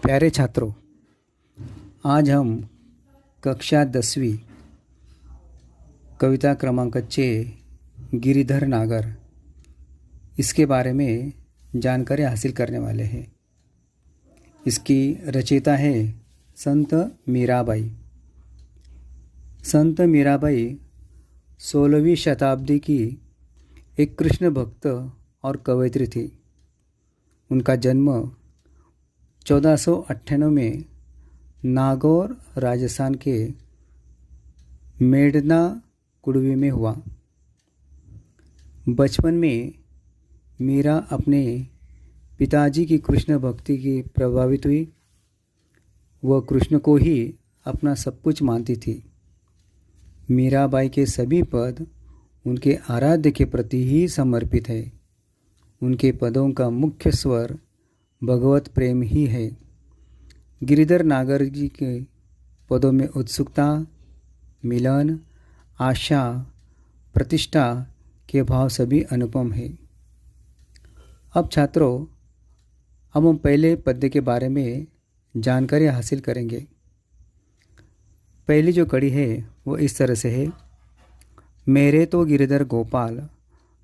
प्यारे छात्रों, आज हम कक्षा 10वीं कविता क्रमांक 6 गिरिधर नागर इसके बारे में जानकारी हासिल करने वाले हैं। इसकी रचयिता है संत मीराबाई। संत मीराबाई 16वीं शताब्दी की एक कृष्ण भक्त और कवयित्री थी। उनका जन्म 1498 में नागौर राजस्थान के मेड़ना कुड़वी में हुआ। बचपन में मीरा अपने पिताजी की कृष्ण भक्ति की प्रभावित हुई। वह कृष्ण को ही अपना सब कुछ मानती थी। मीराबाई के सभी पद उनके आराध्य के प्रति ही समर्पित है। उनके पदों का मुख्य स्वर भगवत प्रेम ही है। गिरिधर नागर जी के पदों में उत्सुकता, मिलन, आशा, प्रतिष्ठा के भाव सभी अनुपम है। अब छात्रों, अब हम पहले पद्य के बारे में जानकारी हासिल करेंगे। पहली जो कड़ी है वो इस तरह से है। मेरे तो गिरिधर गोपाल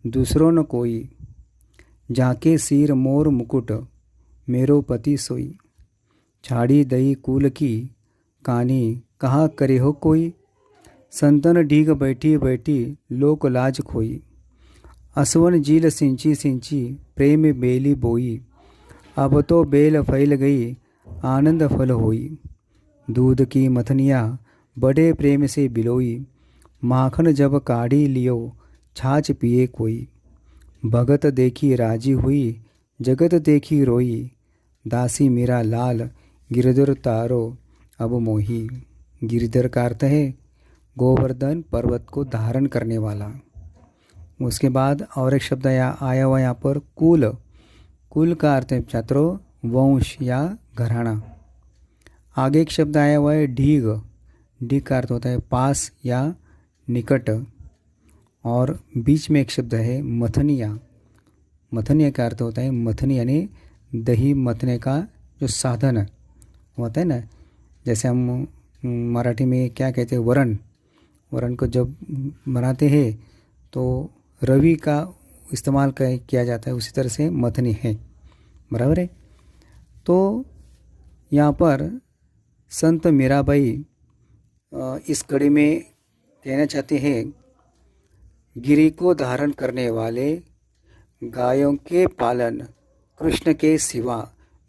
दूसरों न कोई, जाके सिर मोर मुकुट मेरो पति सोई। छाड़ी दई कुल की कानी कहा करे हो कोई। संतन ढीग बैठी बैठी लोक लाज खोई। असवन झील सिंची सिंची प्रेम बेली बोई। अब तो बेल फैल गई आनंद फल होई। दूध की मथनिया बड़े प्रेम से बिलोई। माखन जब काढ़ी लियो छाछ पिए कोई। भगत देखी राजी हुई जगत देखी रोई। दासी मेरा लाल गिरधर तारो अब मोही। गिरधर का अर्थ है गोवर्धन पर्वत को धारण करने वाला। उसके बाद और एक शब्द आया हुआ यहाँ पर कुल। कुल का अर्थ है छात्रों वंश या घराना। आगे एक शब्द आया हुआ है ढीग। ढीग का अर्थ होता है पास या निकट। और बीच में एक शब्द है मथनिया। मथनिया का अर्थ होता है मथनी यानी दही मथने का जो साधन होता है ना, जैसे हम मराठी में क्या कहते हैं वरण। वरण को जब बनाते हैं तो रवि का इस्तेमाल किया जाता है, उसी तरह से मथनी है। बराबर है। तो यहाँ पर संत मीराबाई इस कड़ी में कहना चाहते हैं, गिरि को धारण करने वाले गायों के पालन कृष्ण के सिवा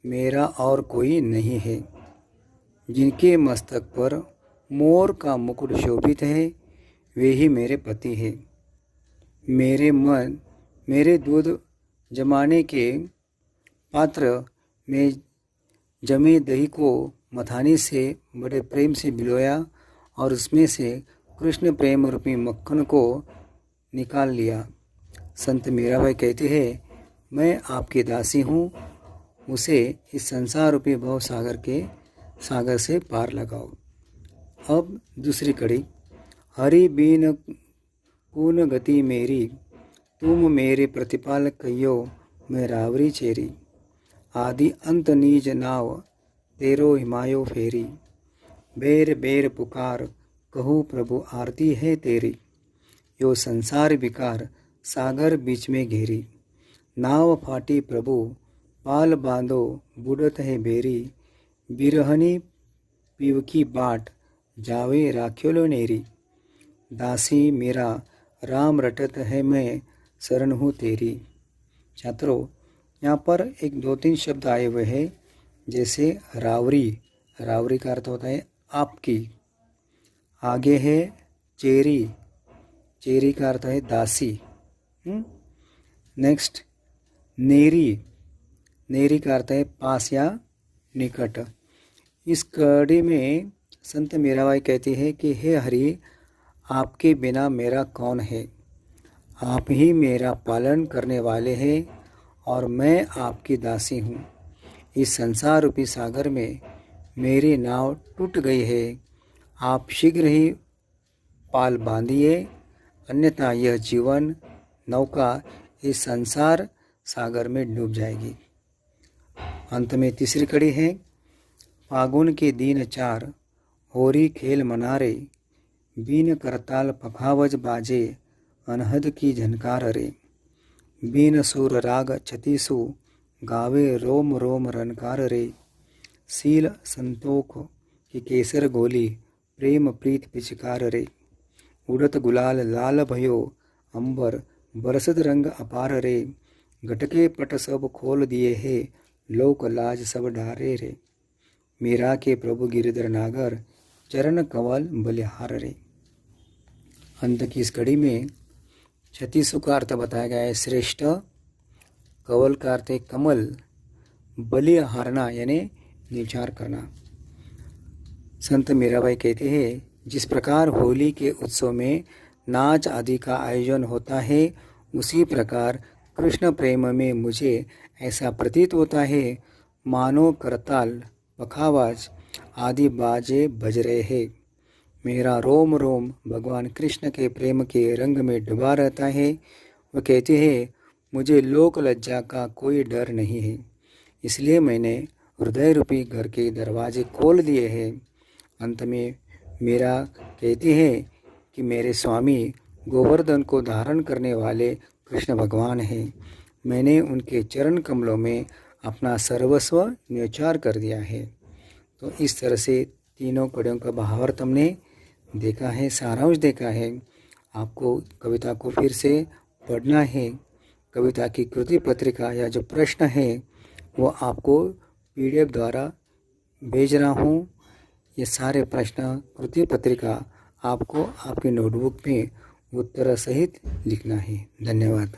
मेरा और कोई नहीं है। जिनके मस्तक पर मोर का मुकुट शोभित है वे ही मेरे पति हैं। मेरे दूध जमाने के पात्र में जमे दही को मथानी से बड़े प्रेम से भिगोया और उसमें से कृष्ण प्रेम रूपी मक्खन को निकाल लिया। संत मीराबाई कहते हैं, मैं आपकी दासी हूँ, उसे इस संसार रूपी भव सागर से पार लगाओ। अब दूसरी कड़ी। हरि बीन पूर्ण गति मेरी, तुम मेरे प्रतिपाल कहियो मैं रावरी चेरी। आदि अंत नीज नाव तेरो हिमायो फेरी। बेर बेर पुकार कहूँ प्रभु आरती है तेरी। यो संसार विकार सागर बीच में घेरी। नाव फाटी प्रभु पाल बांधो बुडत है बेरी। बिरहनी पीव की बाट जावे राख्योलो नेरी। दासी मेरा राम रटत है मैं शरण हूँ तेरी। छात्रों, यहाँ पर एक दो तीन शब्द आए हुए हैं, जैसे रावरी। रावरी का अर्थ होता है आपकी। आगे है चेरी। चेरी का अर्थ है दासी। नेक्स्ट नेरी। नेरी का अर्थ है पास या निकट। इस कड़ी में संत मीराबाई कहती है कि हे हरि, आपके बिना मेरा कौन है। आप ही मेरा पालन करने वाले हैं और मैं आपकी दासी हूँ। इस संसार रूपी सागर में मेरी नाव टूट गई है। आप शीघ्र ही पाल बांधिए, अन्यथा यह जीवन नौका इस संसार सागर में डूब जाएगी। अंत में तीसरी कड़ी है, फागुन के दिन चार होरी खेल मनारे, बीन करताल पखावज बाजे अनहद की झनकार रे। बीन सुर राग छतीसु गावे रोम रोम रनकार रे। सील संतोख की केसर गोली प्रेम प्रीत पिचकार रे। उड़त गुलाल लाल भयो अंबर बरसत रंग अपार रे। गटके पट सब खोल दिए है लोक लाज सब डारे रे। मीरा के प्रभु गिरधर नागर चरण कवल बलिहार रे। अंत की इस कड़ी में छत्तीसु का अर्थ बताया गया है श्रेष्ठ, कवल का अर्थ है कमल, बलि हारना यानी निचार करना। संत मीराबाई कहते हैं जिस प्रकार होली के उत्सव में नाच आदि का आयोजन होता है, उसी प्रकार कृष्ण प्रेम में मुझे ऐसा प्रतीत होता है मानो करताल पखावाज आदि बाजे बज रहे हैं। मेरा रोम रोम भगवान कृष्ण के प्रेम के रंग में डूबा रहता है। वह कहते हैं मुझे लोक लज्जा का कोई डर नहीं है, इसलिए मैंने हृदय रूपी घर के दरवाजे खोल दिए हैं। अंत में मीरा कहते हैं कि मेरे स्वामी गोवर्धन को धारण करने वाले कृष्ण भगवान हैं। मैंने उनके चरण कमलों में अपना सर्वस्व न्यौछावर कर दिया है। तो इस तरह से तीनों कड़ियों का भावार्थ हमने देखा है, सारांश देखा है। आपको कविता को फिर से पढ़ना है। कविता की कृति पत्रिका या जो प्रश्न है वो आपको PDF द्वारा भेज रहा हूँ। ये सारे प्रश्न कृति पत्रिका आपको आपके नोटबुक में उत्तर सहित लिखना है। धन्यवाद।